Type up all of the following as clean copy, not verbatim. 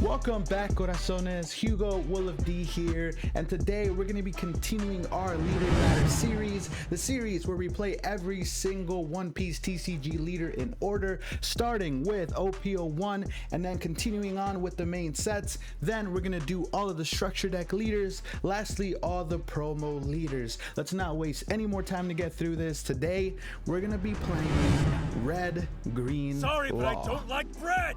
Welcome back, Corazones. Hugo Will of D here, and today we're going to be continuing our Leader Ladder series, the series where we play every single One Piece TCG leader in order, starting with OP-01 and then continuing on with the main sets. Then we're going to do all of the structure deck leaders, lastly all the promo leaders. Let's not waste any more time to get through this. Today we're going to be playing Red, Green, Sorry, but Law. I don't like bread!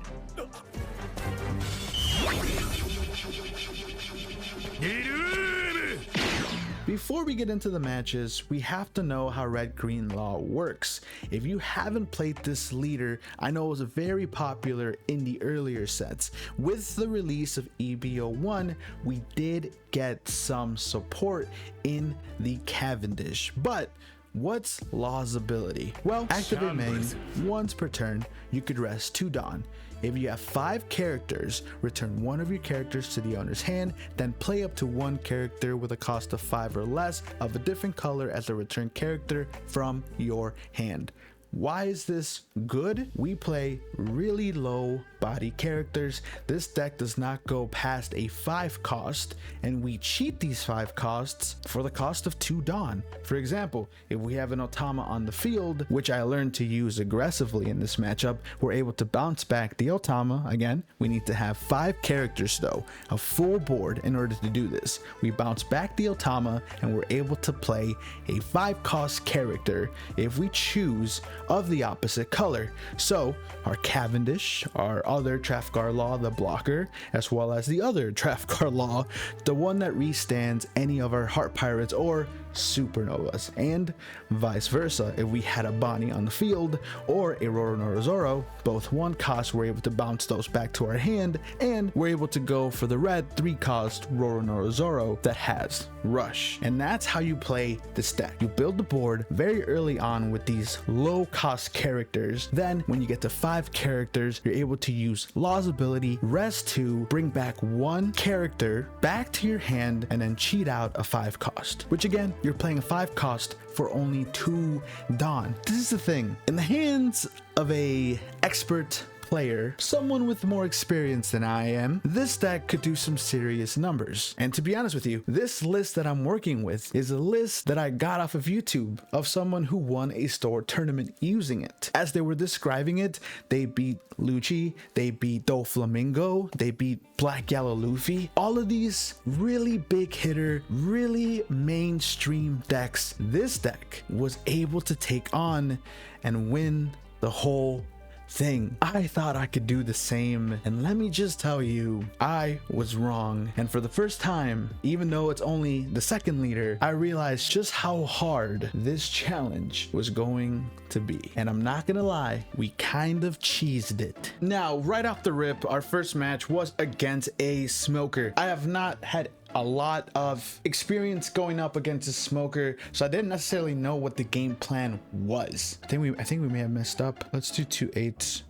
Before we get into the matches, we have to know how Red Green Law works. If you haven't played this leader, I know it was very popular in the earlier sets. With the release of EB-01, we did get some support in the Cavendish, but what's Law's ability? Well, activate main once per turn. You could rest 2 Dawn. If you have 5 characters, return one of your characters to the owner's hand, then play up to 1 character with a cost of 5 or less of a different color as a return character from your hand. Why is this good? We play really low body characters. This deck does not go past a 5 cost, and we cheat these 5 costs for the cost of 2 Dawn. For example, if we have an Otama on the field, which I learned to use aggressively in this matchup, we're able to bounce back the Otama. Again, we need to have 5 characters though, a full board in order to do this. We bounce back the Otama and we're able to play a 5 cost character if we choose of the opposite color. So our Cavendish, our other Trafalgar Law, the blocker, as well as the other Trafalgar Law, the one that restands any of our Heart Pirates or Supernovas, and vice versa. If we had a Bonnie on the field or a Roronorazoro, both 1 cost, we're able to bounce those back to our hand, and we're able to go for the red 3 cost Roronorazoro that has Rush. And that's how you play this deck. You build the board very early on with these low cost characters. Then when you get to 5 characters, you're able to use Law's ability, rest 2, bring back 1 character back to your hand, and then cheat out a 5 cost, which again, you're playing a 5 cost for only 2 Dawn. This is the thing. In the hands of a expert player, someone with more experience than I am, this deck could do some serious numbers. And to be honest with you, this list that I'm working with is a list that I got off of YouTube of someone who won a store tournament using it. As they were describing it, they beat Lucci, they beat Doflamingo, they beat Black Yellow Luffy. All of these really big hitter, really mainstream decks, this deck was able to take on and win the whole thing. I thought I could do the same, and let me just tell you, I was wrong. And for the first time, even though it's only the second leader, I realized just how hard this challenge was going to be. And I'm not gonna lie, we kind of cheesed it. Now, right off the rip, our first match was against a smoker. I have not had a lot of experience going up against a smoker, so I didn't necessarily know what the game plan was. I think we may have messed up. Let's do 2 8s,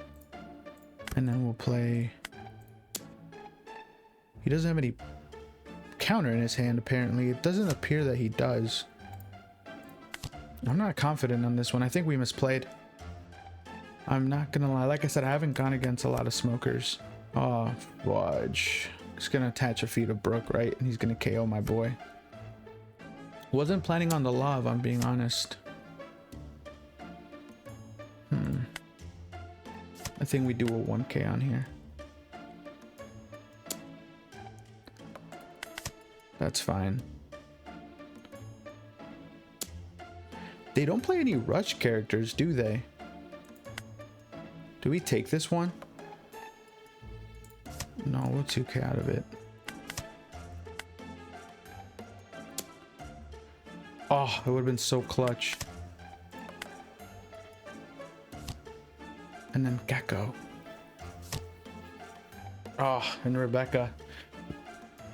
and then we'll play. He doesn't have any counter in his hand, apparently. It doesn't appear that he does. I'm not confident on this one. I think we misplayed. I'm not gonna lie, like I said, I haven't gone against a lot of smokers. Oh, fudge. Just gonna attach a feat of Brook, right? And he's gonna KO my boy. Wasn't planning on the Law, if I'm being honest. I think we do a 1k on here. That's fine. They don't play any Rush characters, do they? Do we take this one? No, we'll 2k out of it. Oh, it would have been so clutch. And then Gecko. Oh, and Rebecca.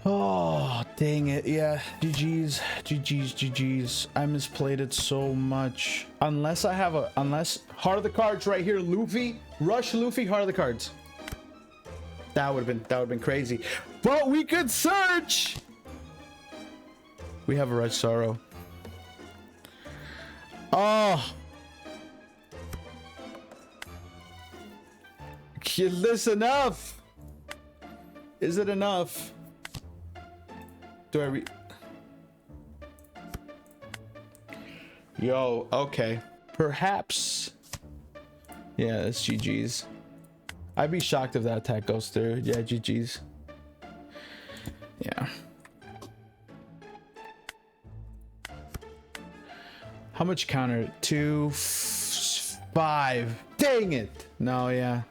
Oh, dang it. Yeah, GG's, GG's, GG's. I misplayed it so much. Unless heart of the cards right here, Luffy, Rush Luffy, heart of the cards. That would have been crazy. But we could search. We have a Red Sorrow. Oh. You listen up. Is it enough? Do I Yo, okay. Perhaps. Yeah, it's GG's. I'd be shocked if that attack goes through. Yeah, GG's. Yeah. How much counter? 2, 5. Dang it. No, yeah.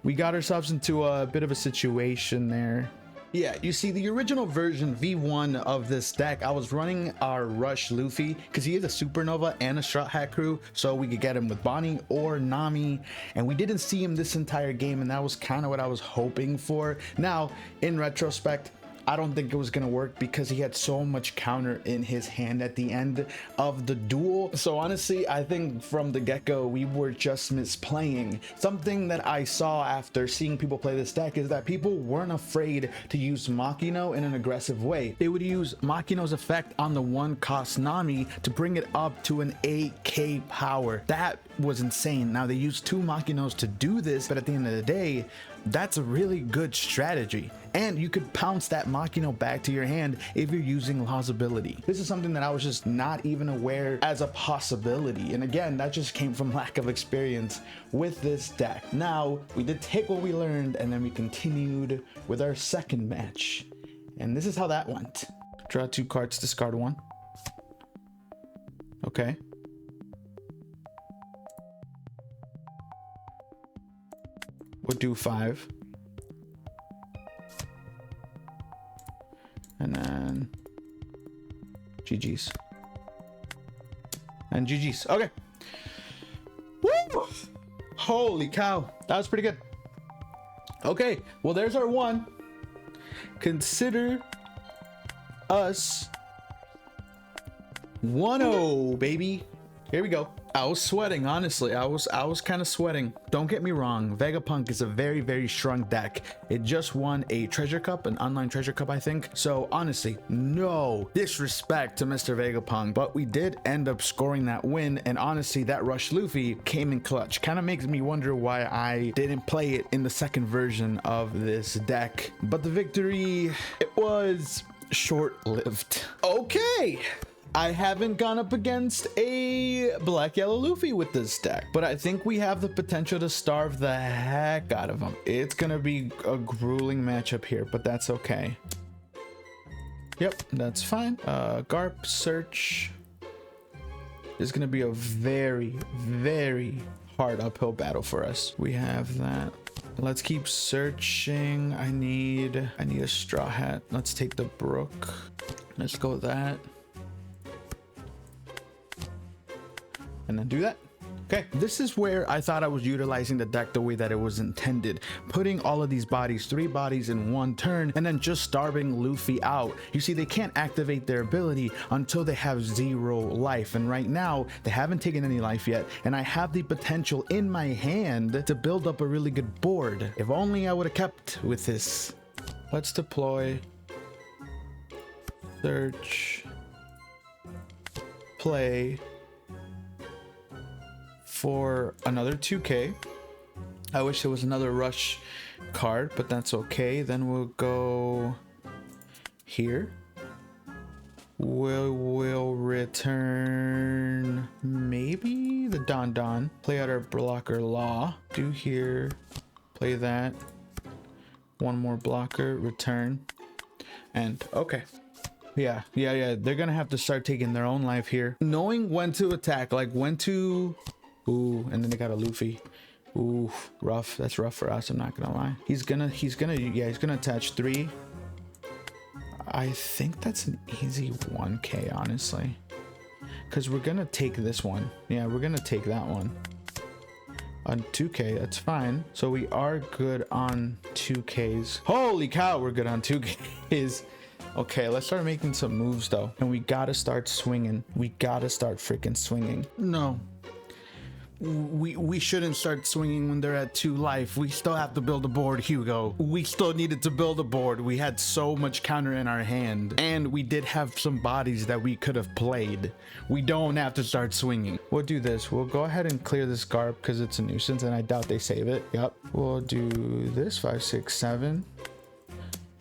We got ourselves into a bit of a situation there. Yeah, you see, the original version V1 of this deck, I was running our Rush Luffy because he is a Supernova and a Straw Hat Crew, so we could get him with Bonnie or Nami, and we didn't see him this entire game, and that was kind of what I was hoping for. Now, in retrospect, I don't think it was gonna work because he had so much counter in his hand at the end of the duel. So honestly, I think from the get-go we were just misplaying. Something that I saw after seeing people play this deck is that people weren't afraid to use Makino in an aggressive way. They would use Makino's effect on the 1-cost Nami to bring it up to an 8k power. That was insane. Now they used 2 Makinos to do this, but at the end of the day, that's a really good strategy, and you could pounce that Makino back to your hand if you're using Law's ability. This is something that I was just not even aware as a possibility, and again, that just came from lack of experience with this deck. Now we did take what we learned, and then we continued with our second match, and this is how that went. Draw 2 cards, discard 1. Okay. We'll do 5. And then GG's. And GG's. Okay. Woo! Holy cow. That was pretty good. Okay. Well, there's our 1. Consider us 1-0, baby. Here we go. I was sweating, honestly. I was kind of sweating. Don't get me wrong, Vegapunk is a very, very strong deck. It just won a treasure cup, an online treasure cup, I think. So honestly, no disrespect to Mr. Vegapunk, but we did end up scoring that win, and honestly, that Rush Luffy came in clutch. Kind of makes me wonder why I didn't play it in the second version of this deck. But the victory, it was short-lived. Okay. I haven't gone up against a Black Yellow Luffy with this deck, but I think we have the potential to starve the heck out of him. It's gonna be a grueling matchup here, but that's okay. Yep, that's fine. Garp search is gonna be a very, very hard uphill battle for us. We have that. Let's keep searching. I need a Straw Hat. Let's take the Brook. Let's go with that. And then do that. Okay, this is where I thought I was utilizing the deck the way that it was intended, putting all of these bodies, 3 bodies in one turn, and then just starving Luffy out. You see, they can't activate their ability until they have 0 life, and right now they haven't taken any life yet, and I have the potential in my hand to build up a really good board. If only I would have kept with this. Let's deploy, search, play for another 2k. I wish there was another Rush card, but that's okay. Then we'll go here. We'll return maybe the Don. Play out our blocker Law. Do here. Play that. 1 more blocker. Return. And okay. Yeah. They're gonna have to start taking their own life here. Knowing when to attack, like when to... Ooh, and then they got a Luffy. Ooh, rough. That's rough for us, I'm not gonna lie. He's gonna attach 3. I think that's an easy 1k, honestly, because we're gonna take this one. Yeah, we're gonna take that one on 2k. That's fine. So we are good on 2ks. Holy cow, we're good on 2ks. Okay, let's start making some moves though, and we gotta start swinging. We gotta start freaking swinging. No, we shouldn't start swinging when they're at 2 life. We still have to build a board, Hugo. We still needed to build a board. We had so much counter in our hand, and we did have some bodies that we could have played. We don't have to start swinging. We'll do this. We'll go ahead and clear this Garp because it's a nuisance, and I doubt they save it. Yep. We'll do this 5, 6, 7.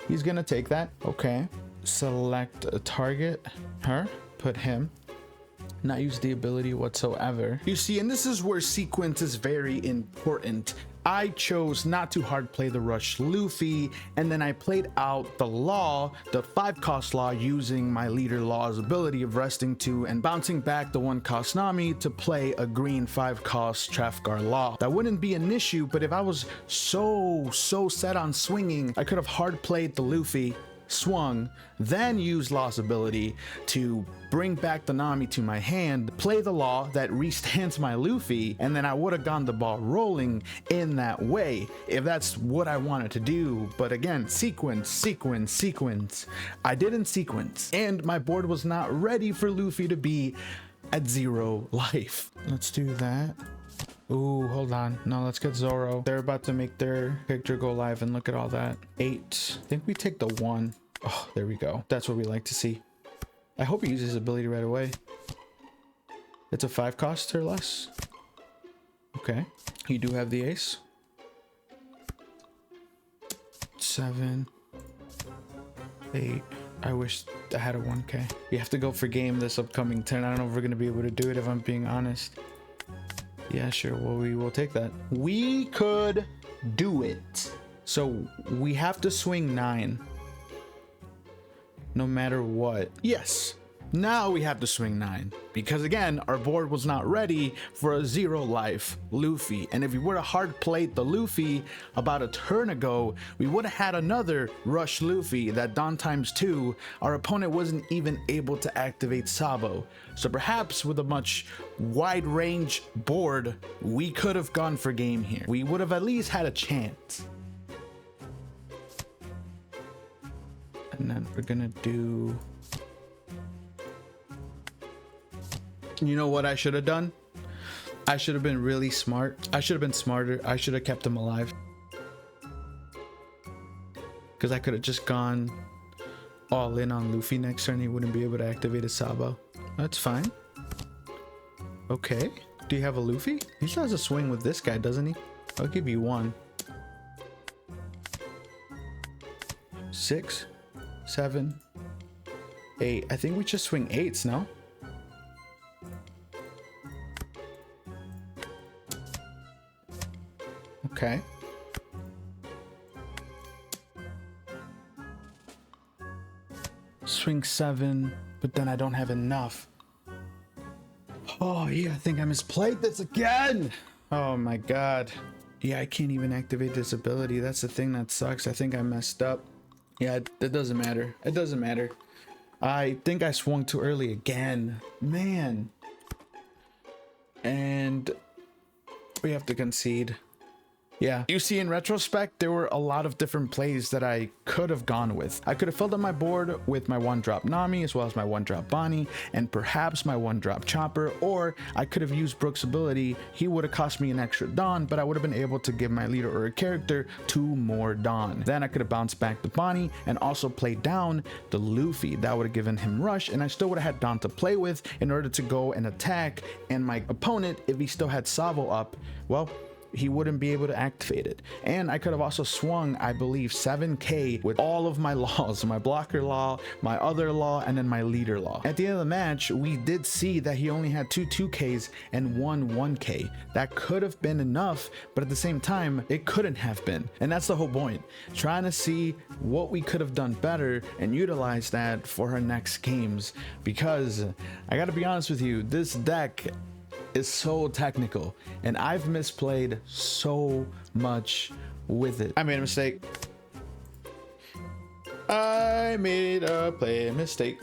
He's gonna take that. Okay. Select a target. Her. Put him. Not use the ability whatsoever. You see, and this is where sequence is very important. I chose not to hard play the rush Luffy, and then I played out the law, the 5-cost law, using my leader law's ability of resting 2 and bouncing back the 1-cost Nami to play a green 5-cost Trafalgar Law. That wouldn't be an issue, but if I was so set on swinging, I could have hard played the Luffy, swung, then use Law's ability to bring back the Nami to my hand, play the Law that restands my Luffy, and then I would have gone the ball rolling in that way if that's what I wanted to do. But again, sequence. I didn't sequence, and my board was not ready for Luffy to be at 0 life. Let's do that. Ooh, hold on. No, let's get Zoro. They're about to make their picture go live, and look at all that. 8. I think we take the 1. Oh, there we go. That's what we like to see. I hope he uses his ability right away. It's a 5-cost or less. Okay. You do have the ace. 7. 8. I wish I had a 1k. We have to go for game this upcoming turn. I don't know if we're going to be able to do it, if I'm being honest. Yeah, sure. Well, we will take that. We could do it. So we have to swing 9. No matter what. Yes. Now we have to swing 9. Because again, our board was not ready for a 0 life Luffy. And if we would have hard played the Luffy about a turn ago, we would have had another rush Luffy that Don ×2. Our opponent wasn't even able to activate Sabo. So perhaps with a much wide range board, we could have gone for game here. We would have at least had a chance. And then we're gonna do... You know what I should have done? I should have been really smart. I should have been smarter. I should have kept him alive. Because I could have just gone all in on Luffy next turn. He wouldn't be able to activate his Sabo. That's fine. Okay. Do you have a Luffy? He still has a swing with this guy, doesn't he? I'll give you 1. 6, 7, 8. I think we just swing 8s, no? Okay. Swing 7, but then I don't have enough. Oh yeah, I think I misplayed this again. Oh my god. Yeah, I can't even activate this ability. That's the thing that sucks. I think I messed up. Yeah, it doesn't matter. It doesn't matter. I think I swung too early again. Man. And we have to concede. Yeah, you see, in retrospect, there were a lot of different plays that I could have gone with. I could have filled up my board with my 1-drop Nami, as well as my 1-drop Bonnie, and perhaps my 1-drop Chopper, or I could have used Brook's ability. He would have cost me an extra Dawn, but I would have been able to give my leader or a character 2 more Dawn. Then I could have bounced back the Bonnie and also played down the Luffy. That would have given him Rush, and I still would have had Dawn to play with in order to go and attack, and my opponent, if he still had Sabo up, well, he wouldn't be able to activate it. And I could have also swung, I believe, 7k with all of my laws, my blocker law, my other law, and then my leader law. At the end of the match, we did see that he only had 2 2ks and 1 1k. That could have been enough, but at the same time, it couldn't have been. And that's the whole point. Trying to see what we could have done better and utilize that for our next games. Because I gotta be honest with you, this deck is so technical and I've misplayed so much with it. I made a mistake. I made a play mistake.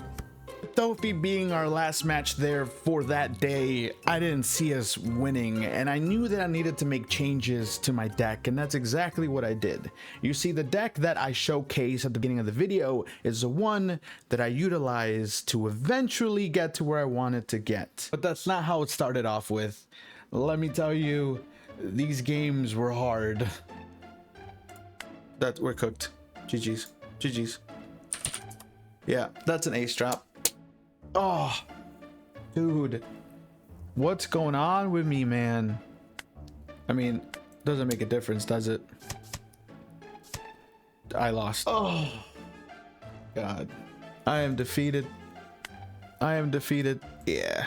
Luffy being our last match there for that day, I didn't see us winning, and I knew that I needed to make changes to my deck, and that's exactly what I did. You see, the deck that I showcased at the beginning of the video is the one that I utilized to eventually get to where I wanted to get. But that's not how it started off with. Let me tell you, these games were hard. That we're cooked. GG's. GG's. Yeah, that's an ace drop. Oh, dude, what's going on with me, man? I mean, doesn't make a difference, does it? I lost. Oh. God. I am defeated. I am defeated. Yeah.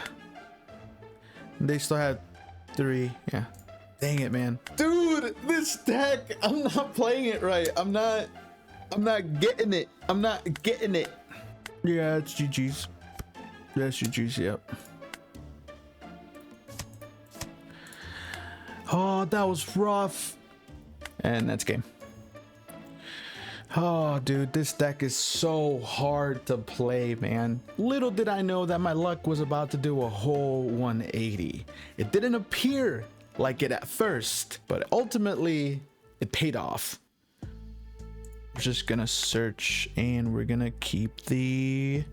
They still had 3. Yeah. Dang it, man. Dude, this deck, I'm not playing it right. I'm not getting it. I'm not getting it. Yeah, it's GG's. That's GG's, yep. Oh, that was rough. And that's game. Oh, dude, this deck is so hard to play, man. Little did I know that my luck was about to do a whole 180. It didn't appear like it at first, but ultimately it paid off. We're just gonna search and we're gonna keep the...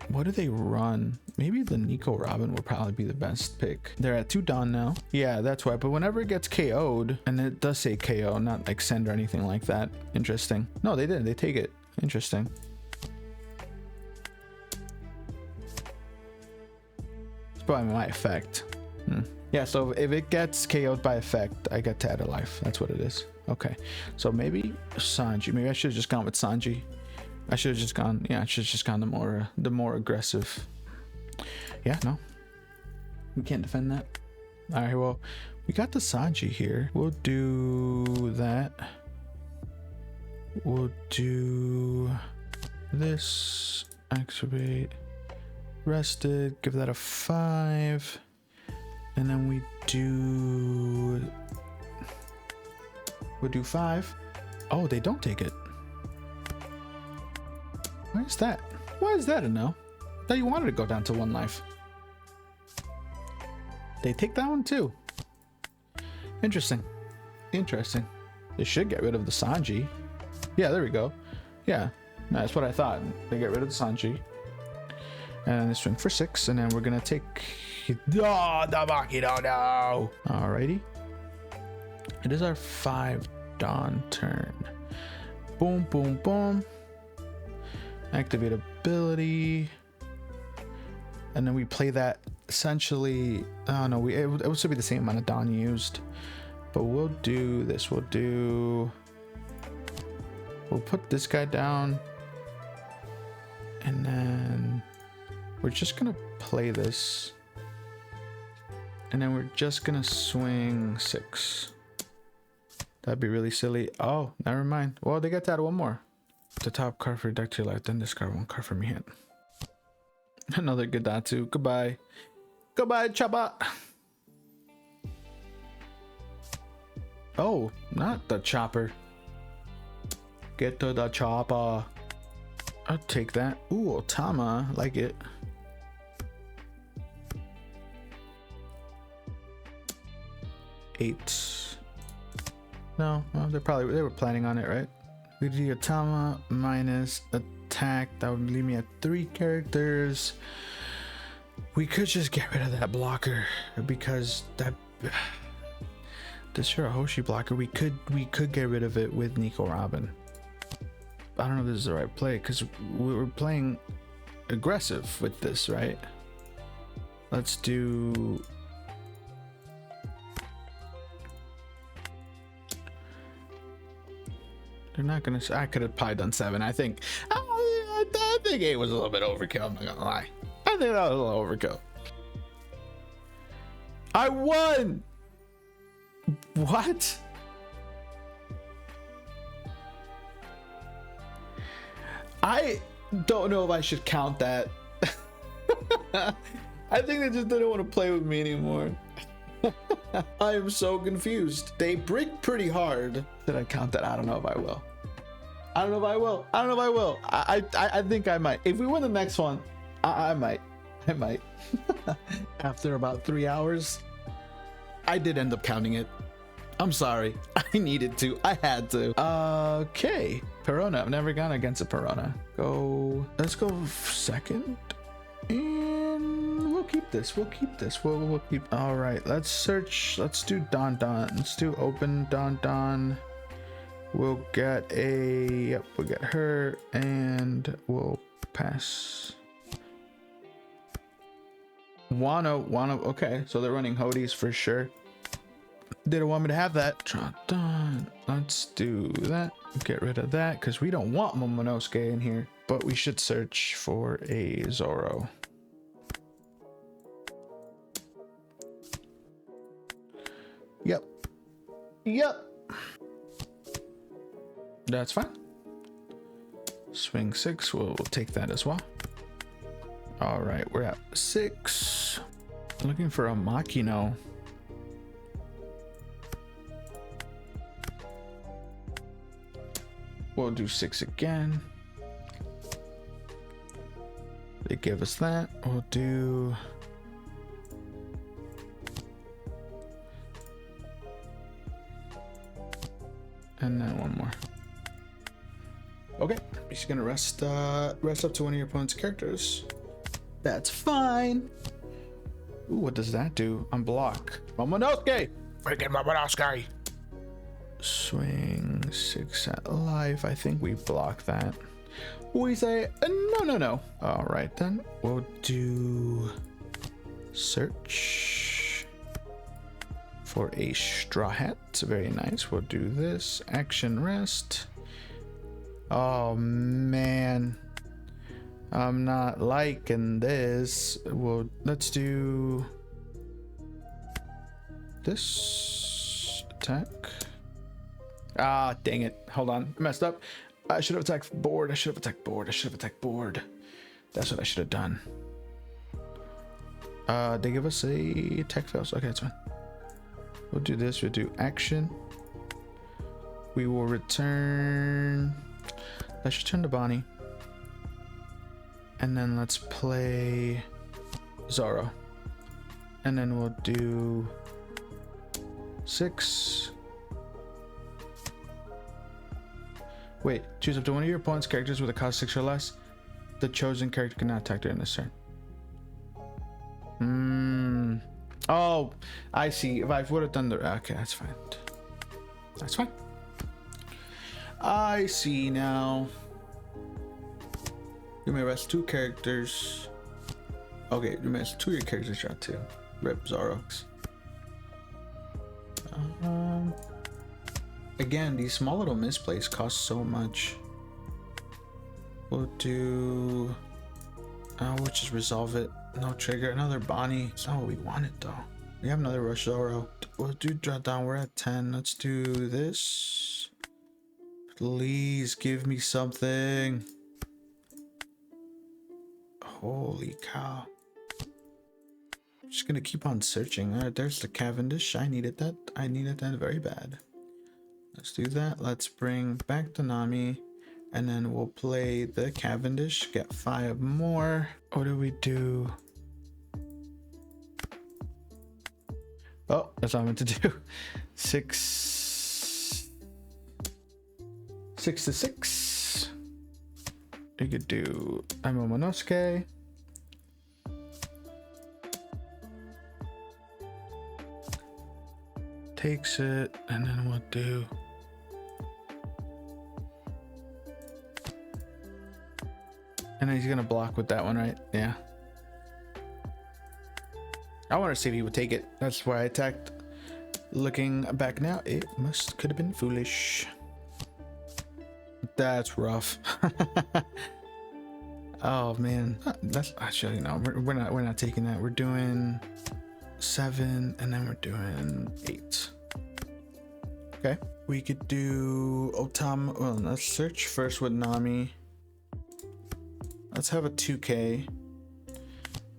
What do they run? Maybe the Nico Robin would probably be the best pick. They're at 2 Dawn now. Yeah, that's why. But whenever it gets KO'd, and it does say KO, not like send or anything like that. Interesting. No, they didn't. They take it. Interesting. It's probably my effect. Yeah, so if it gets KO'd by effect, I get to add a life. That's what it is. Okay. So maybe Sanji. Maybe I should have just gone with Sanji. I should have just gone, yeah, I should have just gone the more aggressive. Yeah, no. We can't defend that. All right, well, we got the Sanji here. We'll do that. We'll do this. Activate. Rested. Give that a 5. And then we'll do 5. Oh, they don't take it. Why is that? Why is that a no? I thought you wanted to go down to 1 life. They take that one too. Interesting. Interesting. They should get rid of the Sanji. Yeah, there we go. Yeah, no, that's what I thought. They get rid of the Sanji. And they swing for 6, and then we're gonna take... Oh, the Makido, no! Alrighty. It is our 5 Dawn turn. Boom, boom, boom. Activate ability, and then we play that essentially. Oh no, it would still be the same amount of Dawn used, but we'll do this. We'll put this guy down, and then we're just gonna play this, and then we're just gonna swing 6. That'd be really silly. Oh, never mind. Well, they got to add 1 more. The top card for deck to your left, then discard 1 card from your hand. Another Gadatsu. Goodbye. Goodbye, Chopper. Oh, not the chopper. Get to the chopper. I'll take that. Ooh, Otama. Like it. Eight. No, well, they were planning on it, right? We do Otama minus attack. That would leave me at 3 characters. We could just get rid of that blocker because that the Shirahoshi blocker, we could get rid of it with Nico Robin. I don't know if this is the right play because we were playing aggressive with this, right? Let's do... They're not gonna... I could have probably done 7. I think 8 was a little bit overkill. I'm not gonna lie. I think that was a little overkill. I won! What? I don't know if I should count that. I think they just didn't want to play with me anymore. I am so confused. They brick pretty hard. Did I count that? I don't know if I will. I don't know if I will. I don't know if I will. I think I might. If we win the next one, I might. I might. After about 3 hours, I did end up counting it. I'm sorry. I needed to. I had to. Okay. Perona. I've never gone against a Perona. Let's go second. And we'll keep this. We'll keep this. We'll keep. All right. Let's search. Let's do Don. Let's do open Don. We'll get a. Yep. We'll get her, and we'll pass. Wano. Okay. So they're running Hodies for sure. They don't want me to have that. Done. Let's do that. Get rid of that because we don't want Momonosuke in here. but we should search for a Zoro. Yep. Yep. That's fine. Swing 6, we'll take that as well. All right, we're at 6. Looking for a Makino. We'll do 6 again. They give us that. We'll do... and then one more. Okay, he's gonna rest up to one of your opponent's characters. That's fine. Ooh, what does that do? Unblock. Momonosuke! Freaking Momonosuke! Swing 6 at life. I think we block that. We say no. All right then. We'll do search for a straw hat. Very nice. We'll do this. Action rest. Oh man, I'm not liking this. Well, let's do this attack. Ah, dang it. Hold on. I messed up. I should have attacked board. I should have attacked board. That's what I should have done. They give us a tech fails. Okay, that's fine. We'll do this. We'll do action. We will return. Let's return to Bonnie. And then let's play Zoro. And then we'll do 6. Wait, choose up to one of your opponent's characters with a cost 6 or less. The chosen character cannot attack during this turn. Oh, I see. If I would have done the... okay, that's fine. That's fine. I see now. You may rest 2 characters. Okay, you may rest 2 of your characters shot 2. Rip Zorox. Again, these small little misplays cost so much. We'll do... we'll just resolve it. No trigger. Another Bonnie. It's not what we wanted though. We have another Rush Zoro. We'll do drop down. We're at 10. Let's do this. Please give me something. Holy cow. I'm just gonna keep on searching. Alright, there's the Cavendish. I needed that. I needed that very bad. Let's do that. Let's bring back the Nami. And then we'll play the Cavendish. Get 5 more. What do we do? Oh, that's what I meant to do. 6 to 6. We could do Momonosuke. Takes it, and then we'll do and then he's gonna block with that one, right? Yeah. I want to see if he would take it. That's why I attacked. Looking back now, it could have been foolish. That's rough. Oh man, that's actually no. We're not taking that. We're doing 7, and then we're doing 8. Okay, we could do Otama. Well, let's search first with Nami. Let's have a 2K.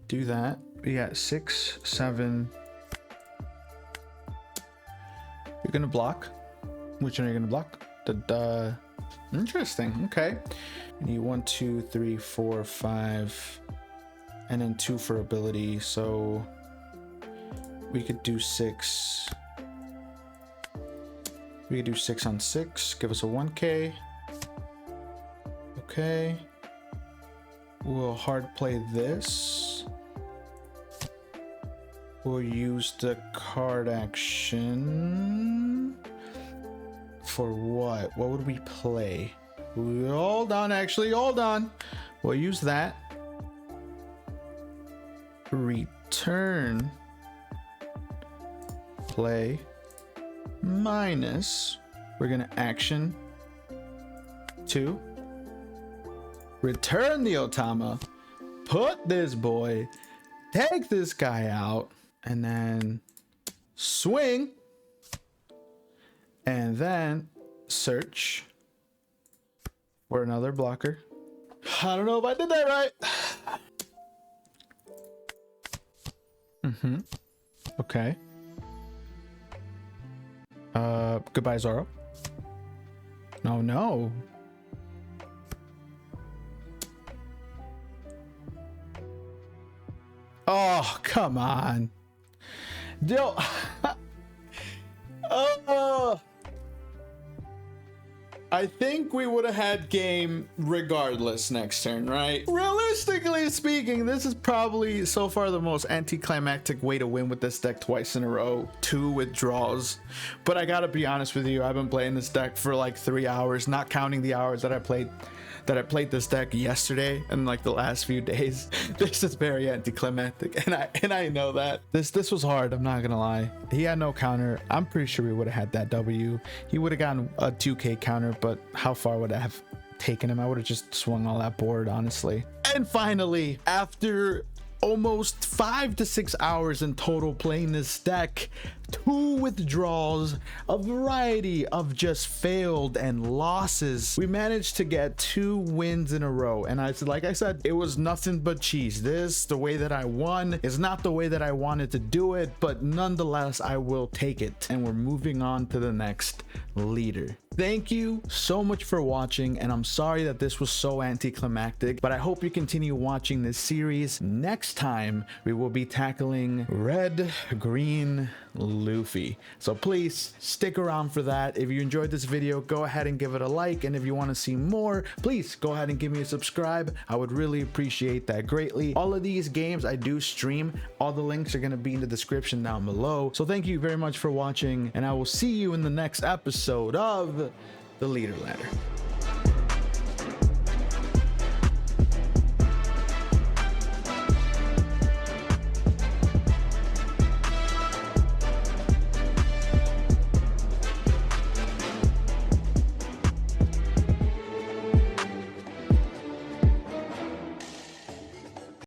Do that. We got 6, 7. You're gonna block. Which one are you gonna block? The interesting. Okay. You need 1, 2, 3, 4, 5, and then 2 for ability. So we could do 6. We could do 6 on 6. Give us a 1K. Okay. We'll hard play this. We'll use the card action. For what? What would we play? Hold on, actually, hold on. We'll use that. Return. Play. Minus. We're gonna action 2. return the Otama, put this boy, take this guy out, and then swing, and then search for another blocker. I don't know if I did that right. Okay. Goodbye, Zoro. No. Oh, come on. Yo. Oh. I think we would have had game regardless next turn, right? Realistically speaking, this is probably so far the most anticlimactic way to win with this deck twice in a row. 2 withdrawals. But I gotta be honest with you, I've been playing this deck for like 3 hours, not counting the hours that I played this deck yesterday and like the last few days. This is very anticlimactic, and I know that. This was hard, I'm not gonna lie. He had no counter. I'm pretty sure we would have had that W. He would have gotten a 2k counter, but how far would I have taken him? I would have just swung all that board, honestly. And finally, after almost 5 to 6 hours in total playing this deck, 2 withdrawals, a variety of just failed and losses, we managed to get 2 wins in a row. And like I said, it was nothing but cheese. The way that I won is not the way that I wanted to do it, but nonetheless I will take it. And we're moving on to the next leader. Thank you so much for watching, and I'm sorry that this was so anticlimactic, but I hope you continue watching this series. Next time we will be tackling Red, Green, Luffy. So please stick around for that. If you enjoyed this video, go ahead and give it a like, and if you want to see more, please go ahead and give me a subscribe. I would really appreciate that greatly. All of these games I do stream. All the links are going to be in the description down below. So thank you very much for watching, and I will see you in the next episode of The Leader Ladder.